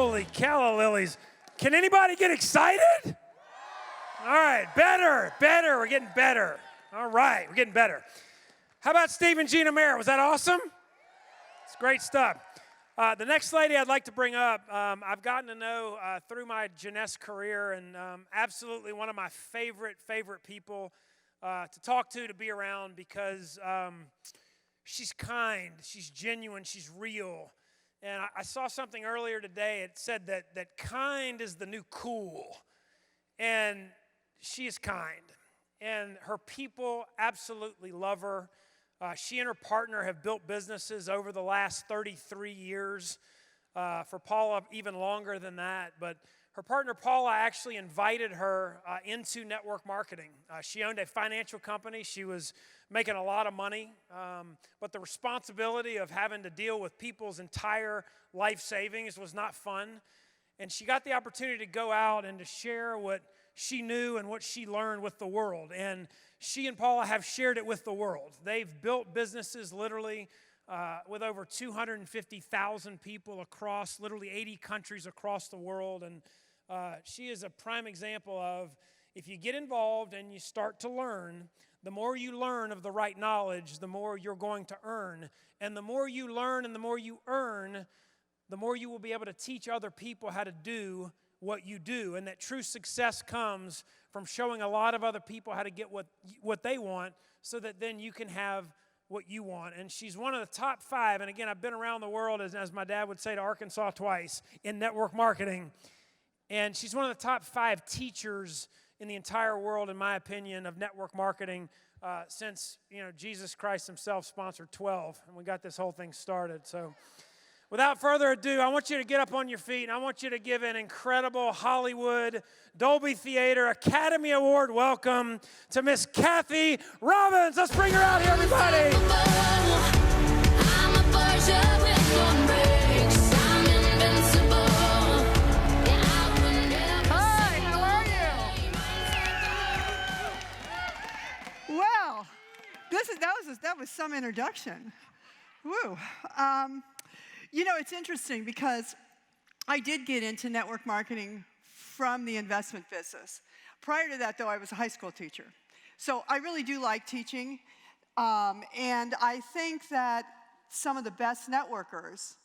Holy calla lilies. Can anybody get excited? All right, better. We're getting better. All right, we're getting better. How about Steve and Gina Mayer? Was that awesome? It's great stuff. The next lady I'd like to bring up, I've gotten to know through my Jeunesse career, and absolutely one of my favorite people to talk to be around, because she's kind, she's genuine, she's real. And I saw something earlier today. It said that kind is the new cool. And she is kind. And her people absolutely love her. She and her partner have built businesses over the last 33 years. For Paula, even longer than that. But her partner, Paula, actually invited her into network marketing. She owned a financial company. She was making a lot of money. But the responsibility of having to deal with people's entire life savings was not fun. And she got the opportunity to go out and to share what she knew and what she learned with the world. And she and Paula have shared it with the world. They've built businesses literally with over 250,000 people across literally 80 countries across the world. And she is a prime example of, if you get involved and you start to learn, the more you learn of the right knowledge, the more you're going to earn. And the more you learn and the more you earn, the more you will be able to teach other people how to do what you do. And that true success comes from showing a lot of other people how to get what they want, so that then you can have what you want. And she's one of the top 5. And again, I've been around the world, as my dad would say, to Arkansas twice, in network marketing. And she's one of the top 5 teachers in the entire world, in my opinion, of network marketing since Jesus Christ himself sponsored 12, and we got this whole thing started. So without further ado, I want you to get up on your feet, and I want you to give an incredible Hollywood Dolby Theater Academy Award welcome to Miss Kathy Robbins. Let's bring her out here, everybody. Hi, how are you? Well, that was some introduction. Woo. It's interesting, because I did get into network marketing from the investment business. Prior to that, though, I was a high school teacher. So I really do like teaching. And I think that some of the best networkers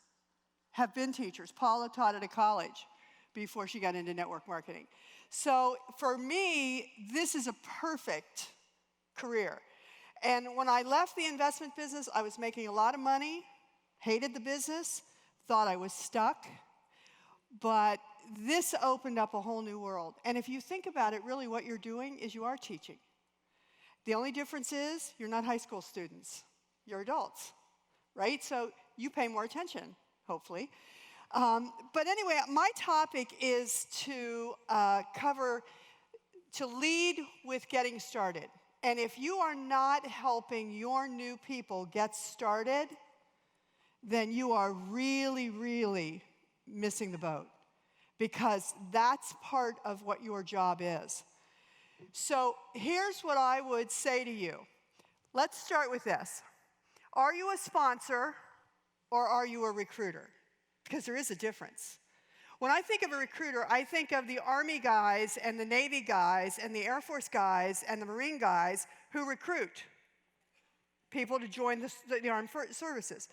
have been teachers. Paula taught at a college before she got into network marketing. So for me, this is a perfect career. And when I left the investment business, I was making a lot of money, hated the business, thought I was stuck. But this opened up a whole new world. And if you think about it, really what you're doing is you are teaching. The only difference is you're not high school students. You're adults, right? So you pay more attention, hopefully. But anyway, my topic is to lead with getting started. And if you are not helping your new people get started, then you are really, really missing the boat, because that's part of what your job is. So here's what I would say to you. Let's start with this. Are you a sponsor or are you a recruiter? Because there is a difference. When I think of a recruiter, I think of the Army guys and the Navy guys and the Air Force guys and the Marine guys who recruit people to join the armed services.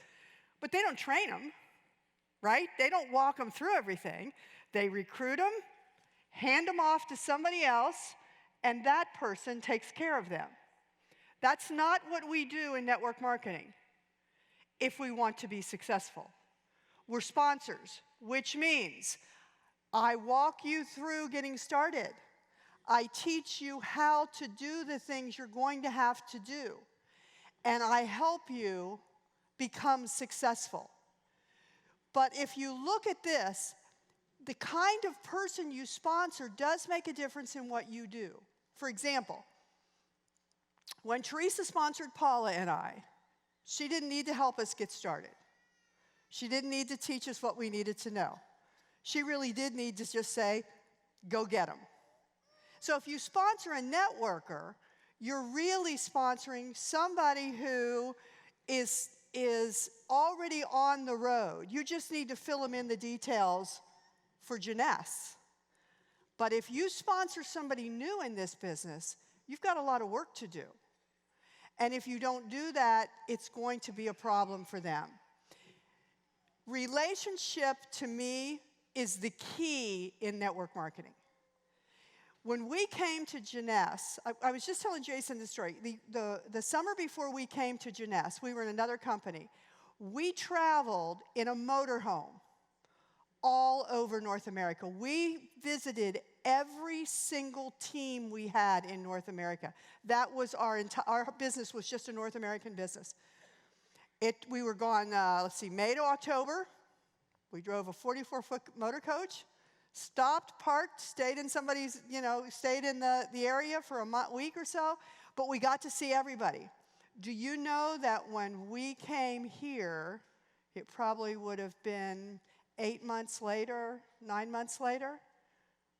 But they don't train them, right? They don't walk them through everything. They recruit them, hand them off to somebody else, and that person takes care of them. That's not what we do in network marketing if we want to be successful. We're sponsors, which means I walk you through getting started. I teach you how to do the things you're going to have to do, and I help you become successful. But if you look at this, the kind of person you sponsor does make a difference in what you do. For example, when Teresa sponsored Paula and I, she didn't need to help us get started. She didn't need to teach us what we needed to know. She really did need to just say, go get them. So if you sponsor a networker, you're really sponsoring somebody who is already on the road. You just need to fill them in the details for Jeunesse. But if you sponsor somebody new in this business, you've got a lot of work to do. And if you don't do that, it's going to be a problem for them. Relationship, to me, is the key in network marketing. When we came to Jeunesse, I was just telling Jason the story. The summer before we came to Jeunesse, we were in another company. We traveled in a motorhome all over North America. We visited every single team we had in North America. That was our business was just a North American business. We were gone, May to October. We drove a 44-foot motor coach, stopped, parked, stayed in stayed in the area for a week or so, but we got to see everybody. Do you know that when we came here, it probably would have been 8 months later, 9 months later,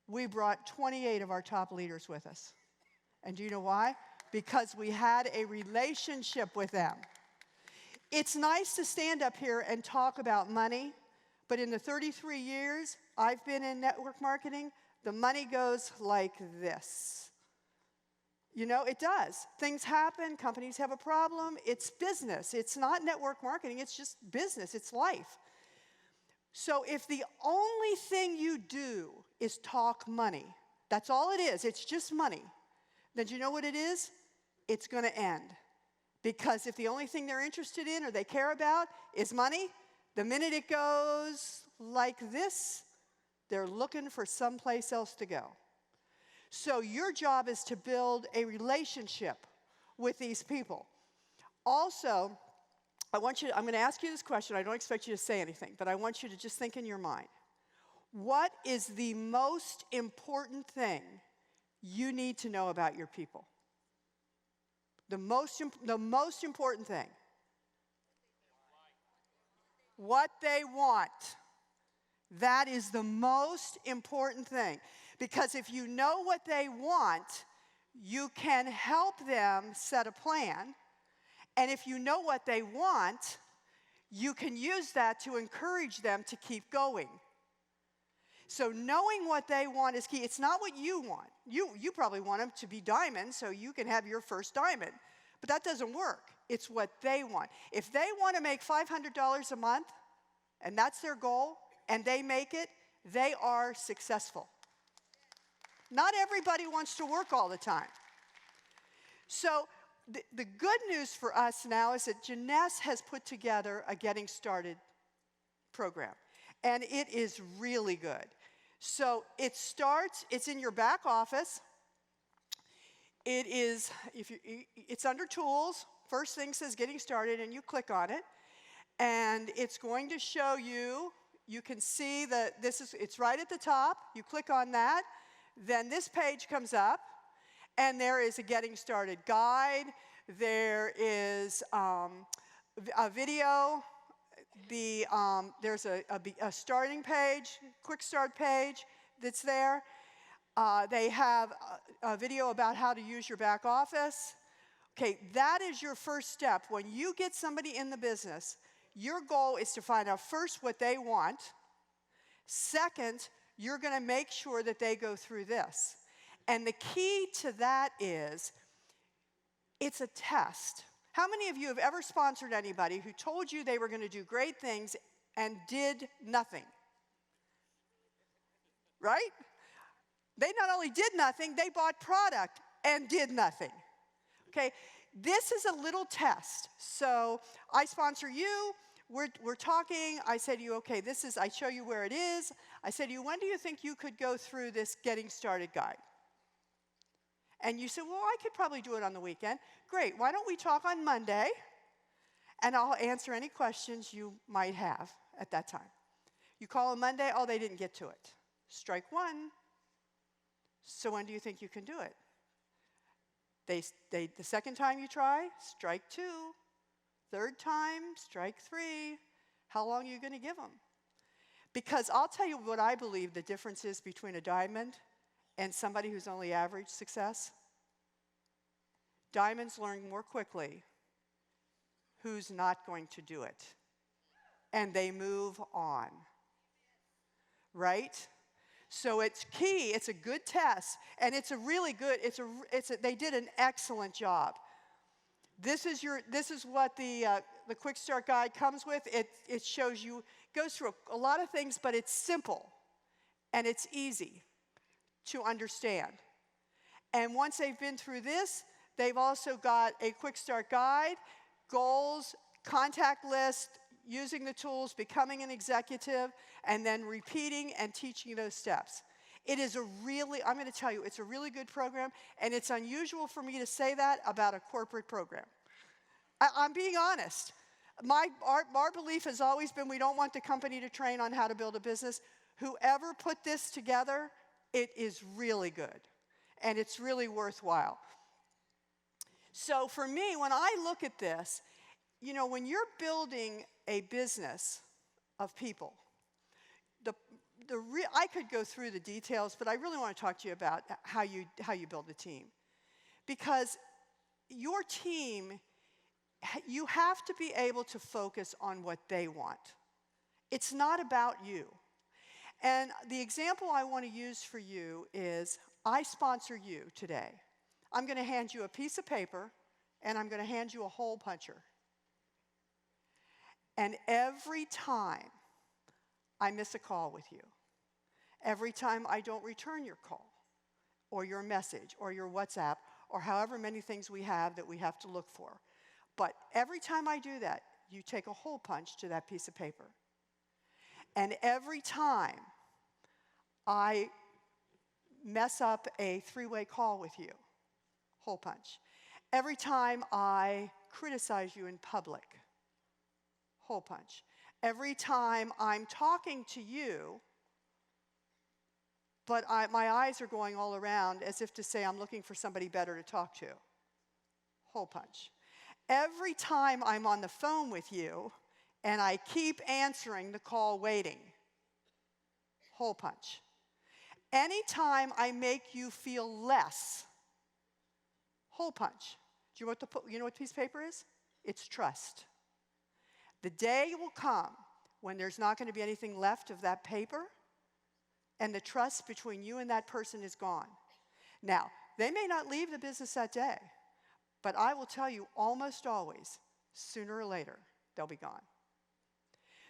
we brought 28 of our top leaders with us. And do you know why? Because we had a relationship with them. It's nice to stand up here and talk about money, but in the 33 years I've been in network marketing, the money goes like this. You know, it does. Things happen, companies have a problem, it's business. It's not network marketing, it's just business, it's life. So if the only thing you do is talk money, that's all it is, it's just money, then do you know what it is? It's going to end. Because if the only thing they're interested in or they care about is money, the minute it goes like this, they're looking for someplace else to go. So your job is to build a relationship with these people. Also, I'm going to ask you this question. I don't expect you to say anything, but I want you to just think in your mind. What is the most important thing you need to know about your people? The most important thing. What they want. That is the most important thing. Because if you know what they want, you can help them set a plan. And if you know what they want, you can use that to encourage them to keep going. So knowing what they want is key. It's not what you want. You probably want them to be diamonds so you can have your first diamond. But that doesn't work. It's what they want. If they want to make $500 a month, and that's their goal, and they make it, they are successful. Not everybody wants to work all the time. So the good news for us now is that Jeunesse has put together a Getting Started program. And it is really good. So it's in your back office. It's under Tools. First thing says Getting Started, and you click on it. And it's going to show you can see that it's right at the top. You click on that. Then this page comes up, and there is a Getting Started guide. There is a video. There's a starting page, quick start page that's there. They have a video about how to use your back office. Okay, that is your first step. When you get somebody in the business, your goal is to find out first what they want. Second, you're going to make sure that they go through this. And the key to that is it's a test. How many of you have ever sponsored anybody who told you they were going to do great things and did nothing? Right? They not only did nothing, they bought product and did nothing. Okay, this is a little test. So I sponsor you. We're talking. I say to you, okay, I show you where it is. I say to you, when do you think you could go through this Getting Started guide? And you say, well, I could probably do it on the weekend. Great, why don't we talk on Monday, and I'll answer any questions you might have at that time. You call on Monday, oh, they didn't get to it. Strike one. So when do you think you can do it? The second time you try, strike two. Third time, strike three. How long are you going to give them? Because I'll tell you what I believe the difference is between a diamond and somebody who's only average success. Diamonds learn more quickly who's not going to do it. And they move on. right? So it's key. It's a good test, and it's a really good. They did an excellent job. This is what the Quick Start Guide comes with. It shows you, goes through a lot of things, but it's simple and it's easy to understand. And once they've been through this, they've also got a Quick Start Guide, goals, contact list, using the tools, becoming an executive, and then repeating and teaching those steps. It is I'm going to tell you, it's a really good program, and it's unusual for me to say that about a corporate program. I'm being honest. Our belief has always been we don't want the company to train on how to build a business. Whoever put this together, it is really good, and it's really worthwhile. So for me, when I look at this, when you're building a business of people, I could go through the details, but I really want to talk to you about how you build a team. Because your team, you have to be able to focus on what they want. It's not about you. And the example I want to use for you is, I sponsor you today. I'm going to hand you a piece of paper, and I'm going to hand you a hole puncher. And every time I miss a call with you, every time I don't return your call, or your message, or your WhatsApp, or however many things we have that we have to look for, but every time I do that, you take a hole punch to that piece of paper. And every time I mess up a 3-way call with you, hole punch. Every time I criticize you in public, hole punch. Every time I'm talking to you, but my eyes are going all around as if to say I'm looking for somebody better to talk to, hole punch. Every time I'm on the phone with you and I keep answering the call waiting, hole punch. Anytime I make you feel less, hole punch. Do you know what piece of paper is? It's trust. The day will come when there's not going to be anything left of that paper, and the trust between you and that person is gone. Now, they may not leave the business that day, but I will tell you almost always, sooner or later, they'll be gone.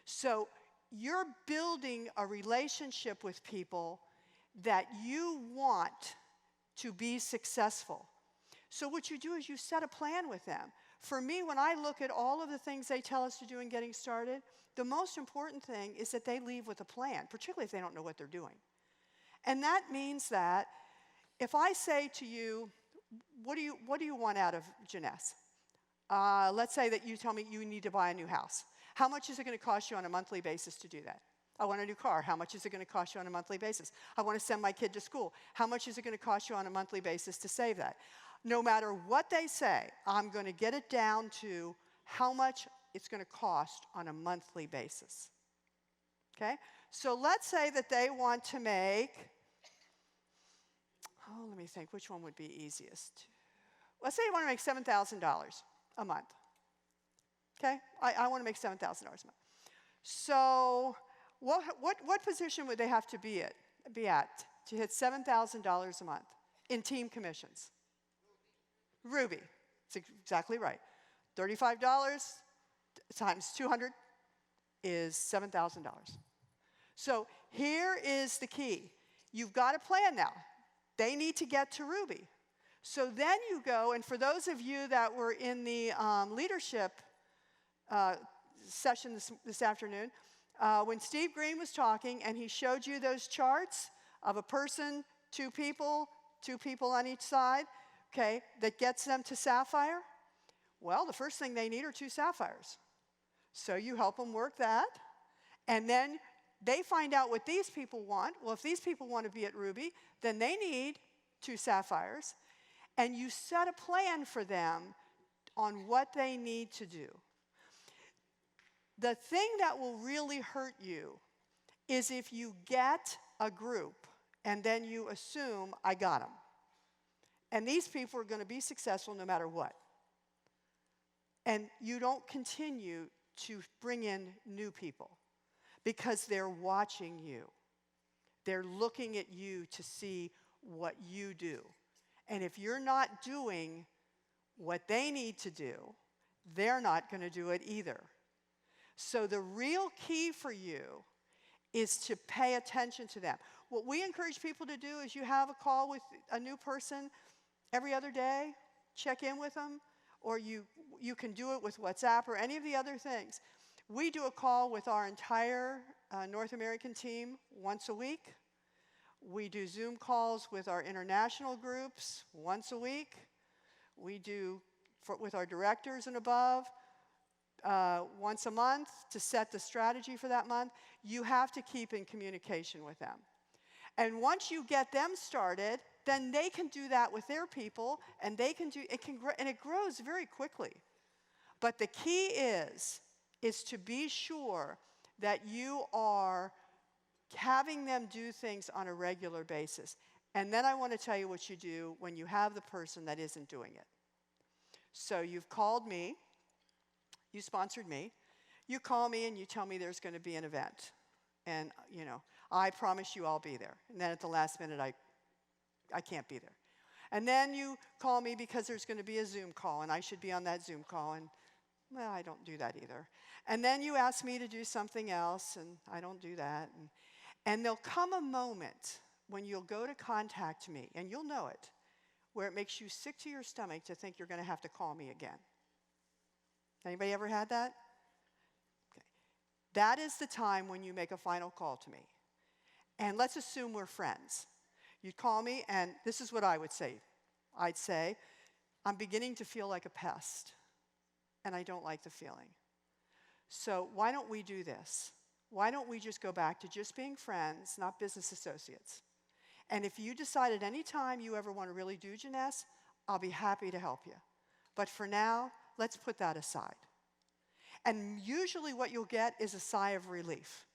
So you're building a relationship with people that you want to be successful. So what you do is you set a plan with them. For me, when I look at all of the things they tell us to do in getting started, the most important thing is that they leave with a plan, particularly if they don't know what they're doing. And that means that if I say to you, what do you want out of Janess? Let's say that you tell me you need to buy a new house. How much is it going to cost you on a monthly basis to do that? I want a new car. How much is it going to cost you on a monthly basis? I want to send my kid to school. How much is it going to cost you on a monthly basis to save that? No matter what they say, I'm going to get it down to how much it's going to cost on a monthly basis. Okay? So let's say that they want to make, let me think, which one would be easiest? Let's say you want to make $7,000 a month. Okay? I want to make $7,000 a month. So what position would they have to be at to hit $7,000 a month in team commissions? Ruby. That's exactly right. $35 times 200 is $7,000. So here is the key. You've got a plan now. They need to get to Ruby. So then you go, and for those of you that were in the leadership session this afternoon, when Steve Green was talking and he showed you those charts of a person, two people on each side, okay, that gets them to Sapphire, well, the first thing they need are 2 Sapphires. So you help them work that, and then they find out what these people want. Well, if these people want to be at Ruby, then they need 2 Sapphires, and you set a plan for them on what they need to do. The thing that will really hurt you is if you get a group and then you assume, I got them. And these people are going to be successful no matter what. And you don't continue to bring in new people because they're watching you. They're looking at you to see what you do. And if you're not doing what they need to do, they're not going to do it either. So the real key for you is to pay attention to them. What we encourage people to do is you have a call with a new person every other day, check in with them, or you can do it with WhatsApp or any of the other things. We do a call with our entire North American team once a week. We do Zoom calls with our international groups once a week. We do with our directors and above once a month to set the strategy for that month. You have to keep in communication with them. And once you get them started, then they can do that with their people, and they can do it. And it grows very quickly. But the key is to be sure that you are having them do things on a regular basis. And then I want to tell you what you do when you have the person that isn't doing it. So you've called me, you sponsored me, you call me and you tell me there's going to be an event. And, I promise you I'll be there. And then at the last minute, I can't be there. And then you call me because there's going to be a Zoom call, and I should be on that Zoom call, and, well, I don't do that either. And then you ask me to do something else, and I don't do that. And there'll come a moment when you'll go to contact me, and you'll know it, where it makes you sick to your stomach to think you're going to have to call me again. Anybody ever had that? Okay. That is the time when you make a final call to me. And let's assume we're friends. You'd call me, and this is what I would say. I'd say, I'm beginning to feel like a pest, and I don't like the feeling. So why don't we do this? Why don't we just go back to just being friends, not business associates? And if you decide at any time you ever want to really do Jeunesse, I'll be happy to help you. But for now, let's put that aside. And usually what you'll get is a sigh of relief,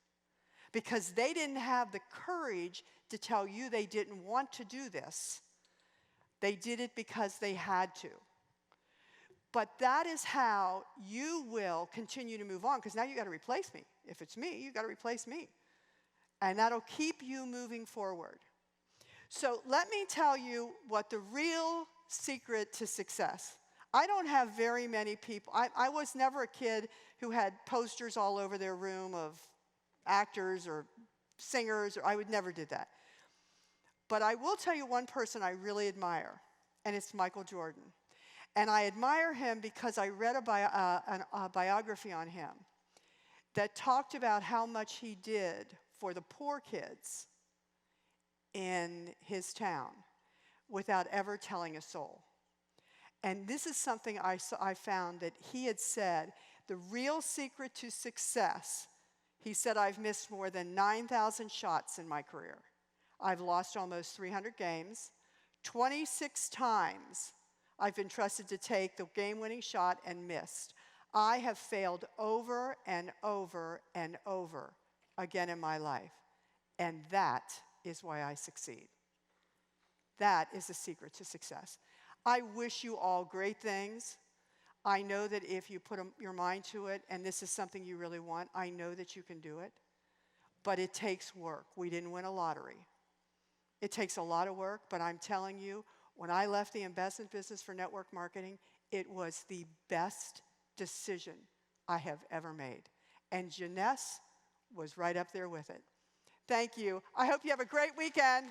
because they didn't have the courage to tell you they didn't want to do this. They did it because they had to. But that is how you will continue to move on, because now you got to replace me. If it's me, you got to replace me. And that'll keep you moving forward. So let me tell you what the real secret to success. I don't have very many people. I was never a kid who had posters all over their room of actors or singers, or I would never did that. But I will tell you one person I really admire, and it's Michael Jordan. And I admire him because I read a biography on him that talked about how much he did for the poor kids in his town without ever telling a soul. And this is something I found that he had said, the real secret to success. He said, I've missed more than 9,000 shots in my career. I've lost almost 300 games. 26 times I've been trusted to take the game-winning shot and missed. I have failed over and over and over again in my life. And that is why I succeed. That is the secret to success. I wish you all great things. I know that if you put your mind to it, and this is something you really want, I know that you can do it. But it takes work. We didn't win a lottery. It takes a lot of work, but I'm telling you, when I left the investment business for network marketing, it was the best decision I have ever made. And Jeunesse was right up there with it. Thank you. I hope you have a great weekend.